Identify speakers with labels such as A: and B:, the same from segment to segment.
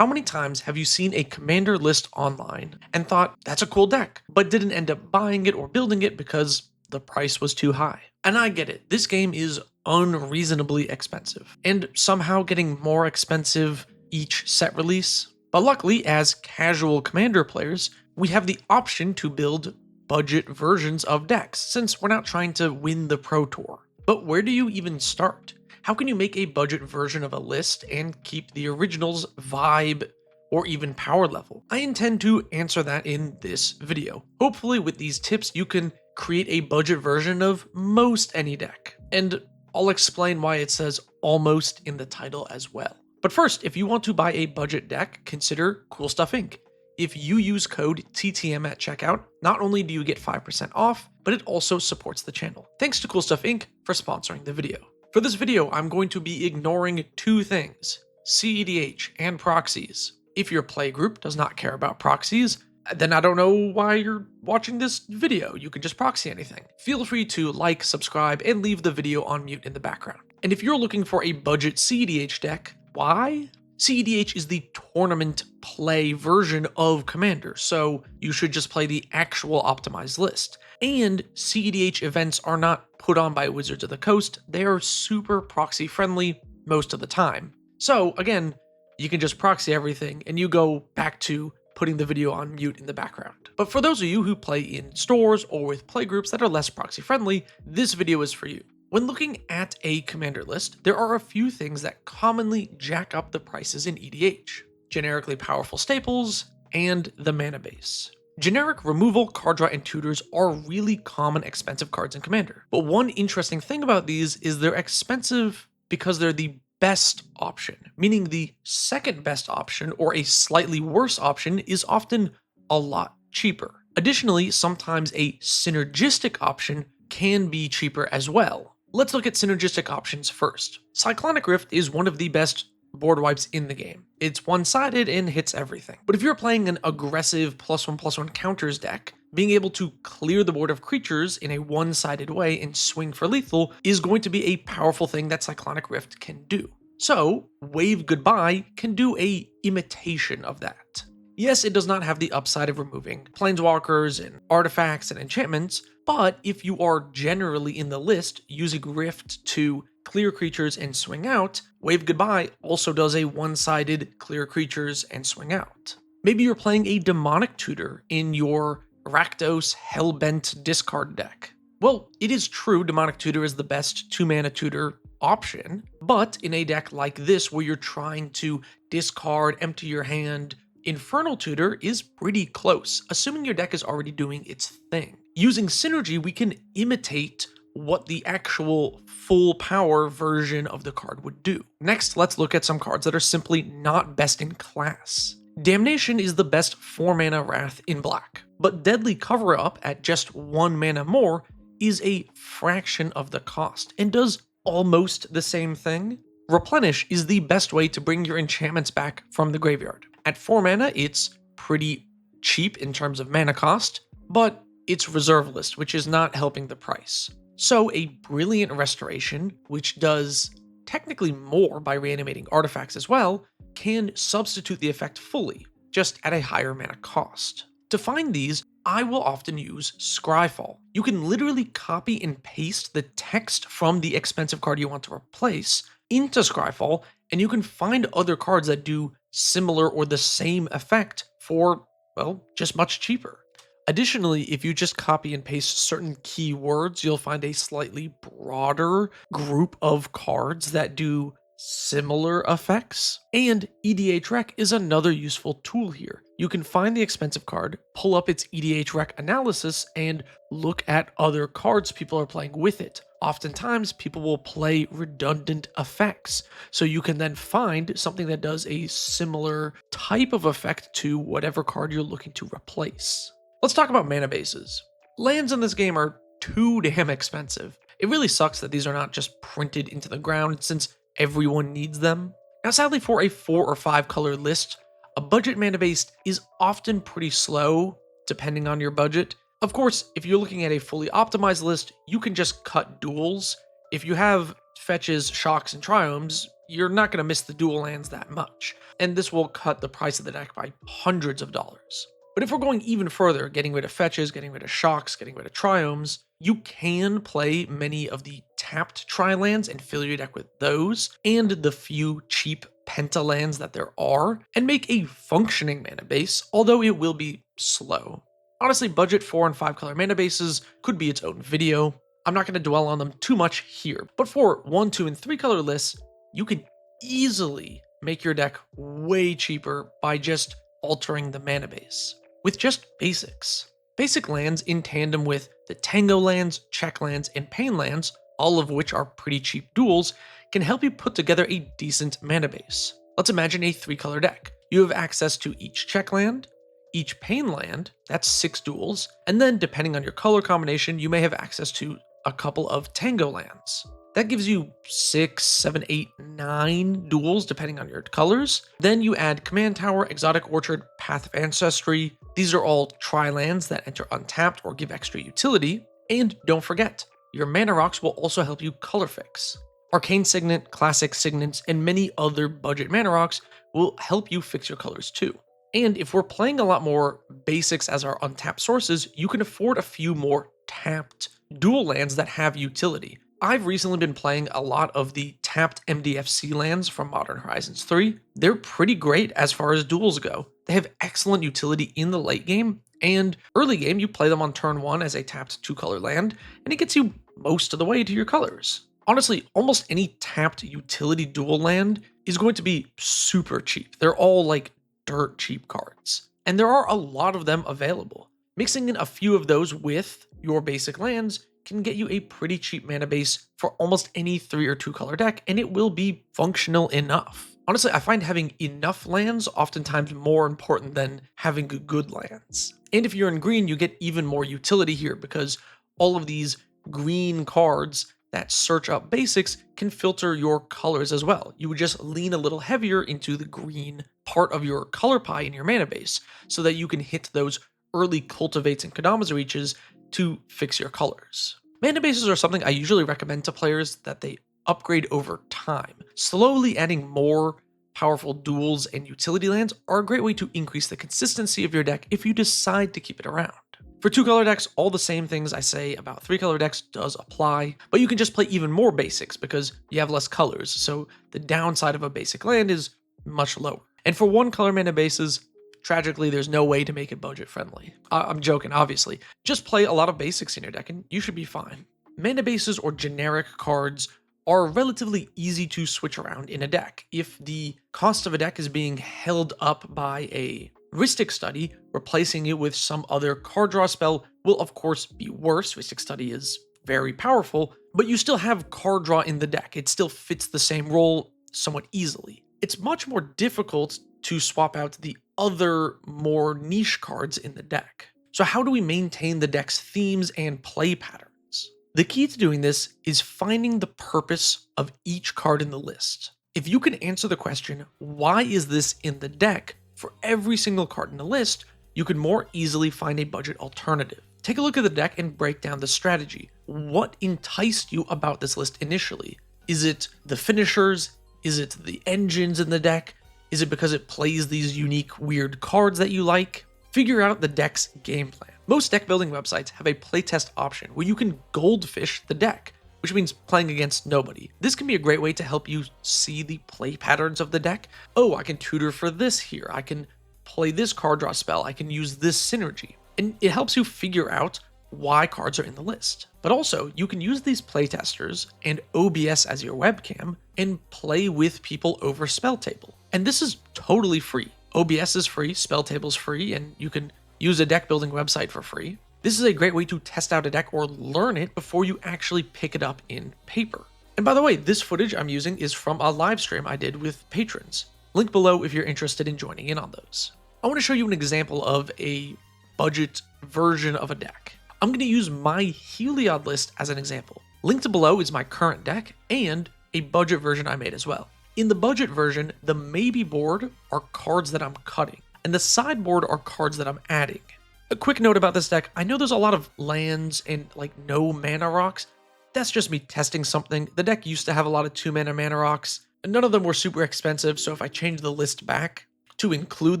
A: How many times have you seen a commander list online and thought, that's a cool deck, but didn't end up buying it or building it because the price was too high? And I get it, this game is unreasonably expensive, and somehow getting more expensive each set release. But luckily, as casual commander players, we have the option to build budget versions of decks, since we're not trying to win the Pro Tour. But where do you even start? How can you make a budget version of a list and keep the original's vibe or even power level? I intend to answer that in this video. Hopefully with these tips you can create a budget version of most any deck. And I'll explain why it says almost in the title as well. But first, if you want to buy a budget deck, consider Cool Stuff Inc. If you use code TTM at checkout, not only do you get 5% off, but it also supports the channel. Thanks to Cool Stuff Inc. for sponsoring the video. For this video, I'm going to be ignoring two things: CEDH and proxies. If your playgroup does not care about proxies, then I don't know why you're watching this video. You can just proxy anything. Feel free to like, subscribe, and leave the video on mute in the background. And if you're looking for a budget CEDH deck, why? CEDH is the tournament play version of Commander, so you should just play the actual optimized list. And CEDH events are not put on by Wizards of the Coast, they are super proxy friendly most of the time. So again, you can just proxy everything and you go back to putting the video on mute in the background. But for those of you who play in stores or with playgroups that are less proxy friendly, this video is for you. When looking at a commander list, there are a few things that commonly jack up the prices in EDH. Generically powerful staples, and the mana base. Generic removal, card draw, and tutors are really common expensive cards in Commander. But one interesting thing about these is they're expensive because they're the best option, meaning the second best option or a slightly worse option is often a lot cheaper. Additionally, sometimes a synergistic option can be cheaper as well. Let's look at synergistic options first. Cyclonic Rift is one of the best board wipes in the game. It's one-sided and hits everything. But if you're playing an aggressive +1/+1 counters deck, being able to clear the board of creatures in a one-sided way and swing for lethal is going to be a powerful thing that Cyclonic Rift can do. So, Wave Goodbye can do a imitation of that. Yes, it does not have the upside of removing planeswalkers and artifacts and enchantments, but if you are generally in the list using Rift to clear creatures and swing out, Wave Goodbye also does a one-sided clear creatures and swing out. Maybe you're playing a Demonic Tutor in your Rakdos Hellbent discard deck. Well, it is true Demonic Tutor is the best 2-mana tutor option, but in a deck like this where you're trying to discard, empty your hand, Infernal Tutor is pretty close, assuming your deck is already doing its thing. Using Synergy, we can imitate what the actual full power version of the card would do. Next, let's look at some cards that are simply not best in class. Damnation is the best 4-mana Wrath in black, but Deadly Cover-Up at just 1 mana more is a fraction of the cost and does almost the same thing. Replenish is the best way to bring your enchantments back from the graveyard. At 4 mana, it's pretty cheap in terms of mana cost, but it's reserve list, which is not helping the price. So a Brilliant Restoration, which does technically more by reanimating artifacts as well, can substitute the effect fully, just at a higher mana cost. To find these, I will often use Scryfall. You can literally copy and paste the text from the expensive card you want to replace into Scryfall, and you can find other cards that do similar or the same effect for, well, just much cheaper. Additionally, if you just copy and paste certain keywords, you'll find a slightly broader group of cards that do similar effects. And EDH Rec is another useful tool here. You can find the expensive card, pull up its EDH Rec analysis, and look at other cards people are playing with it. Oftentimes, people will play redundant effects, so you can then find something that does a similar type of effect to whatever card you're looking to replace. Let's talk about mana bases. Lands in this game are too damn expensive. It really sucks that these are not just printed into the ground since everyone needs them. Now sadly for a 4 or 5 color list, a budget mana base is often pretty slow depending on your budget. Of course, if you're looking at a fully optimized list, you can just cut duels. If you have fetches, shocks, and triomes, you're not going to miss the dual lands that much, and this will cut the price of the deck by hundreds of dollars. But if we're going even further, getting rid of fetches, getting rid of shocks, getting rid of triomes, you can play many of the tapped tri-lands and fill your deck with those, and the few cheap penta lands that there are, and make a functioning mana base, although it will be slow. Honestly, budget 4 and 5 color mana bases could be its own video. I'm not going to dwell on them too much here, but for 1, 2, and 3 color lists, you can easily make your deck way cheaper by just altering the mana base with just basics. Basic lands in tandem with the Tango lands, check lands, and pain lands, all of which are pretty cheap duals, can help you put together a decent mana base. Let's imagine a 3-color deck. You have access to each check land, each pain land, that's 6 duals, and then depending on your color combination, you may have access to a couple of Tango lands. That gives you 6, 7, 8, 9 duals depending on your colors. Then you add Command Tower, Exotic Orchard, Path of Ancestry. These are all tri-lands that enter untapped or give extra utility. And don't forget, your mana rocks will also help you color fix. Arcane Signet, Classic Signets, and many other budget mana rocks will help you fix your colors too. And if we're playing a lot more basics as our untapped sources, you can afford a few more tapped dual lands that have utility. I've recently been playing a lot of the tapped MDFC lands from Modern Horizons 3. They're pretty great as far as duels go. They have excellent utility in the late game, and early game you play them on turn 1 as a tapped 2-color land, and it gets you most of the way to your colors. Honestly, almost any tapped utility dual land is going to be super cheap. They're all like dirt cheap cards, and there are a lot of them available. Mixing in a few of those with your basic lands can get you a pretty cheap mana base for almost any 3 or 2 color deck, and it will be functional enough. Honestly, I find having enough lands oftentimes more important than having good lands. And if you're in green, you get even more utility here because all of these green cards that search up basics can filter your colors as well. You would just lean a little heavier into the green part of your color pie in your mana base so that you can hit those early cultivates and Kodama's reaches to fix your colors. Mana bases are something I usually recommend to players that they upgrade over time. Slowly adding more powerful duals and utility lands are a great way to increase the consistency of your deck if you decide to keep it around. For 2-color decks, all the same things I say about 3-color decks does apply, but you can just play even more basics because you have less colors, so the downside of a basic land is much lower. And for 1-color mana bases, tragically, there's no way to make it budget friendly. I'm joking, obviously. Just play a lot of basics in your deck and you should be fine. Mana bases or generic cards are relatively easy to switch around in a deck. If the cost of a deck is being held up by a Rhystic Study, replacing it with some other card draw spell will of course be worse. Rhystic Study is very powerful, but you still have card draw in the deck. It still fits the same role somewhat easily. It's much more difficult to swap out the other more niche cards in the deck. So how do we maintain the deck's themes and play patterns? The key to doing this is finding the purpose of each card in the list. If you can answer the question, why is this in the deck, for every single card in the list, you can more easily find a budget alternative. Take a look at the deck and break down the strategy. What enticed you about this list initially? Is it the finishers? Is it the engines in the deck? Is it because it plays these unique, weird cards that you like? Figure out the deck's game plan. Most deck building websites have a playtest option where you can goldfish the deck, which means playing against nobody. This can be a great way to help you see the play patterns of the deck. Oh, I can tutor for this here. I can play this card draw spell. I can use this synergy. And it helps you figure out why cards are in the list. But also, you can use these playtesters and OBS as your webcam and play with people over Spell Table. And this is totally free. OBS is free, Spell Table's free, and you can use a deck building website for free. This is a great way to test out a deck or learn it before you actually pick it up in paper. And by the way, this footage I'm using is from a live stream I did with patrons. Link below if you're interested in joining in on those. I want to show you an example of a budget version of a deck. I'm going to use my Heliod list as an example. Linked below is my current deck and a budget version I made as well. In the budget version, the maybe board are cards that I'm cutting, and the sideboard are cards that I'm adding. A quick note about this deck, I know there's a lot of lands and like no mana rocks. That's just me testing something. The deck used to have a lot of 2-mana mana rocks. None of them were super expensive, so if I change the list back to include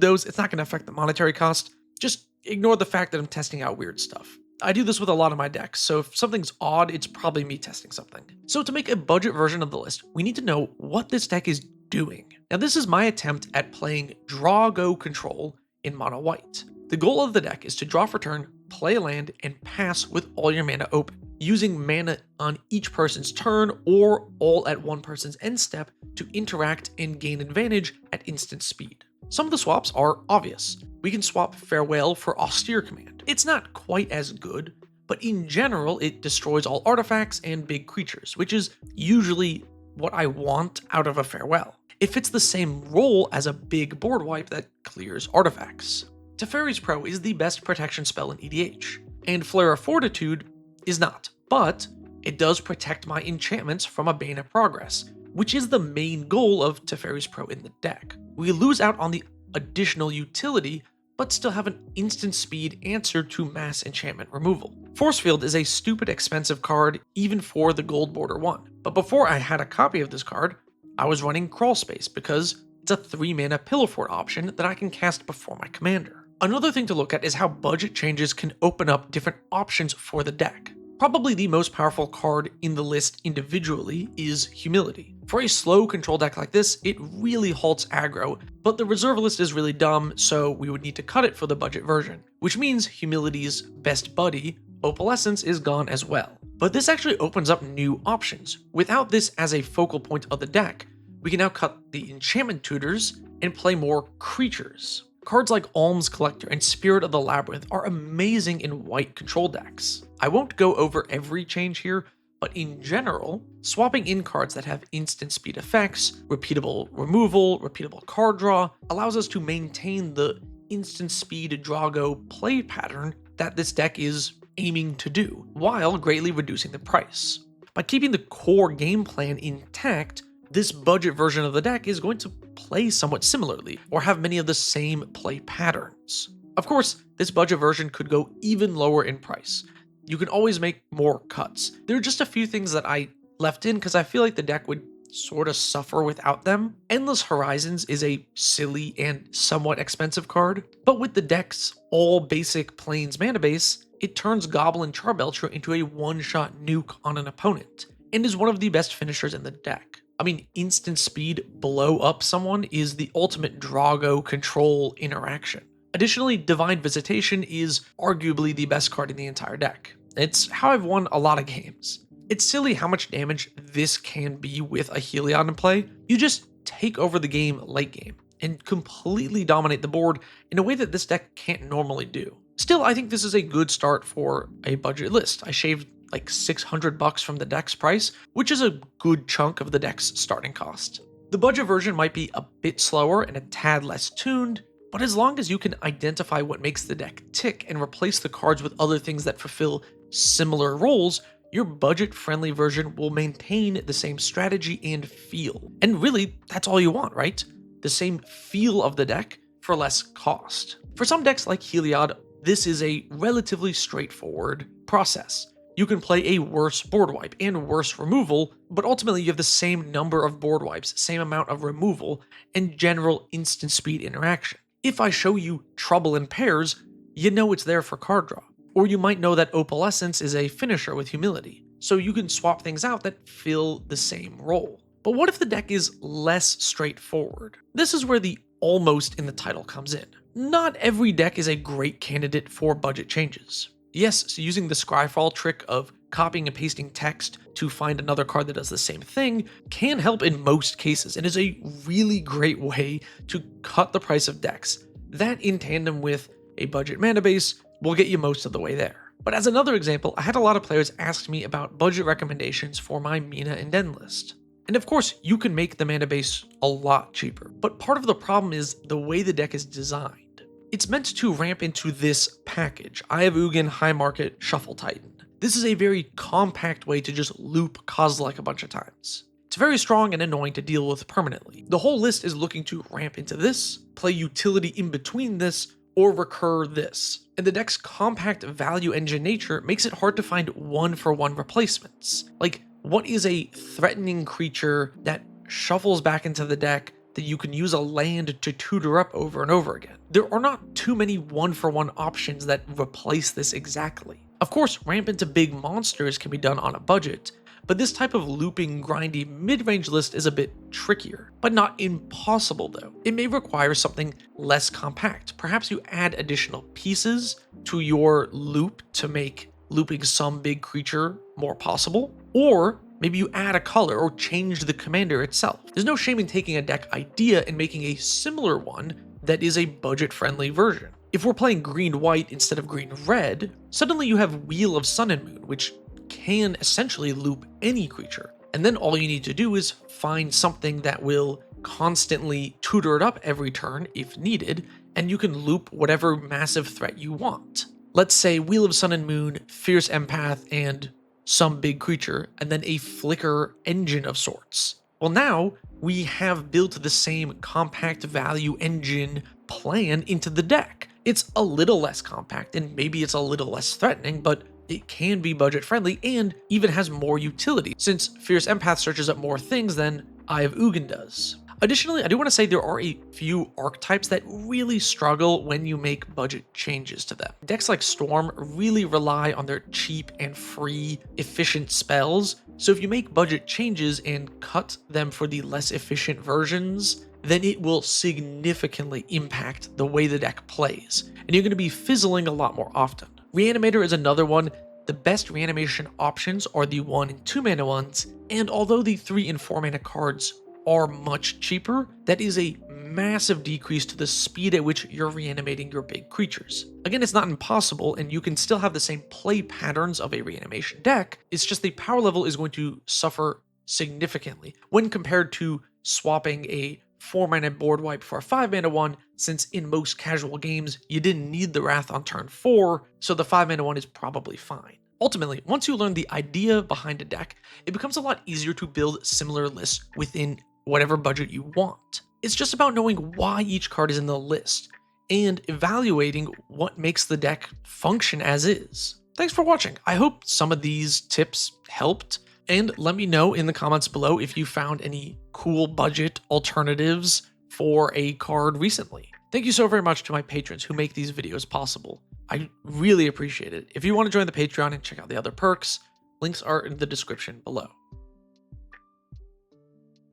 A: those, it's not going to affect the monetary cost. Just ignore the fact that I'm testing out weird stuff. I do this with a lot of my decks, so if something's odd, it's probably me testing something. So to make a budget version of the list, we need to know what this deck is doing. Now this is my attempt at playing draw-go control in mono white. The goal of the deck is to draw for turn, play a land, and pass with all your mana open, using mana on each person's turn or all at one person's end step to interact and gain advantage at instant speed. Some of the swaps are obvious. We can swap Farewell for Austere Command. It's not quite as good, but in general it destroys all artifacts and big creatures, which is usually what I want out of a Farewell. It fits the same role as a big board wipe that clears artifacts. Teferi's Pro is the best protection spell in EDH, and Flare of Fortitude is not, but it does protect my enchantments from a Bane of Progress, which is the main goal of Teferi's Pro in the deck. We lose out on the additional utility, but still have an instant speed answer to mass enchantment removal. Force Field is a stupid expensive card even for the gold border one, but before I had a copy of this card, I was running Crawl Space because it's a 3 mana Pillow Fort option that I can cast before my commander. Another thing to look at is how budget changes can open up different options for the deck. Probably the most powerful card in the list individually is Humility. For a slow control deck like this, it really halts aggro, but the reserve list is really dumb, so we would need to cut it for the budget version, which means Humility's best buddy, Opalescence, is gone as well. But this actually opens up new options. Without this as a focal point of the deck, we can now cut the enchantment tutors and play more creatures. Cards like Alms Collector and Spirit of the Labyrinth are amazing in white control decks. I won't go over every change here, but in general, swapping in cards that have instant speed effects, repeatable removal, repeatable card draw, allows us to maintain the instant speed draw-go play pattern that this deck is aiming to do, while greatly reducing the price. By keeping the core game plan intact, this budget version of the deck is going to play somewhat similarly, or have many of the same play patterns. Of course, this budget version could go even lower in price. You can always make more cuts. There are just a few things that I left in because I feel like the deck would sort of suffer without them. Endless Horizons is a silly and somewhat expensive card, but with the deck's all basic Plains mana base, it turns Goblin Charbelcher into a one-shot nuke on an opponent, and is one of the best finishers in the deck. I mean, instant speed blow up someone is the ultimate draw-go control interaction. Additionally, Divine Visitation is arguably the best card in the entire deck. It's how I've won a lot of games. It's silly how much damage this can be with a Heliod in play. You just take over the game late game and completely dominate the board in a way that this deck can't normally do. Still, I think this is a good start for a budget list. I shaved like $600 from the deck's price, which is a good chunk of the deck's starting cost. The budget version might be a bit slower and a tad less tuned, but as long as you can identify what makes the deck tick and replace the cards with other things that fulfill similar roles, your budget-friendly version will maintain the same strategy and feel. And really, that's all you want, right? The same feel of the deck for less cost. For some decks like Heliod, this is a relatively straightforward process. You can play a worse board wipe and worse removal, but ultimately you have the same number of board wipes, same amount of removal, and general instant speed interaction. If I show you Trouble in Pairs, you know it's there for card draw. Or you might know that Opalescence is a finisher with Humility, so you can swap things out that fill the same role. But what if the deck is less straightforward? This is where the almost in the title comes in. Not every deck is a great candidate for budget changes. Yes, so using the Scryfall trick of copying and pasting text to find another card that does the same thing can help in most cases and is a really great way to cut the price of decks. That in tandem with a budget mana base will get you most of the way there. But as another example, I had a lot of players ask me about budget recommendations for my Mina and Den list. And of course, you can make the mana base a lot cheaper, but part of the problem is the way the deck is designed. It's meant to ramp into this package, Eye of Ugin, High Market, Shuffle Titan. This is a very compact way to just loop Kozilek a bunch of times. It's very strong and annoying to deal with permanently. The whole list is looking to ramp into this, play utility in between this, or recur this. And the deck's compact value engine nature makes it hard to find one-for-one replacements. Like, what is a threatening creature that shuffles back into the deck that you can use a land to tutor up over and over again. There are not too many one-for-one options that replace this exactly. Of course, ramp into big monsters can be done on a budget, but this type of looping, grindy mid-range list is a bit trickier, but not impossible though. It may require something less compact. Perhaps you add additional pieces to your loop to make looping some big creature more possible, or maybe you add a color or change the commander itself. There's no shame in taking a deck idea and making a similar one that is a budget-friendly version. If we're playing green-white instead of green-red, suddenly you have Wheel of Sun and Moon, which can essentially loop any creature. And then all you need to do is find something that will constantly tutor it up every turn if needed, and you can loop whatever massive threat you want. Let's say Wheel of Sun and Moon, Fierce Empath, and some big creature, and then a Flicker engine of sorts. Well, now we have built the same compact value engine plan into the deck. It's a little less compact, and maybe it's a little less threatening, but it can be budget friendly and even has more utility, since Fierce Empath searches up more things than Eye of Ugin does. Additionally, I do want to say there are a few archetypes that really struggle when you make budget changes to them. Decks like Storm really rely on their cheap and free, efficient spells, so if you make budget changes and cut them for the less efficient versions, then it will significantly impact the way the deck plays, and you're going to be fizzling a lot more often. Reanimator is another one. The best reanimation options are the 1 and 2 mana ones, and although the 3 and 4 mana cards are much cheaper, that is a massive decrease to the speed at which you're reanimating your big creatures. Again, it's not impossible, and you can still have the same play patterns of a reanimation deck, it's just the power level is going to suffer significantly when compared to swapping a 4 mana board wipe for a 5 mana one, since in most casual games you didn't need the Wrath on turn 4, so the 5 mana one is probably fine. Ultimately, once you learn the idea behind a deck, it becomes a lot easier to build similar lists within whatever budget you want. It's just about knowing why each card is in the list, and evaluating what makes the deck function as is. Thanks for watching. I hope some of these tips helped, and let me know in the comments below if you found any cool budget alternatives for a card recently. Thank you so very much to my patrons who make these videos possible. I really appreciate it. If you want to join the Patreon and check out the other perks, links are in the description below.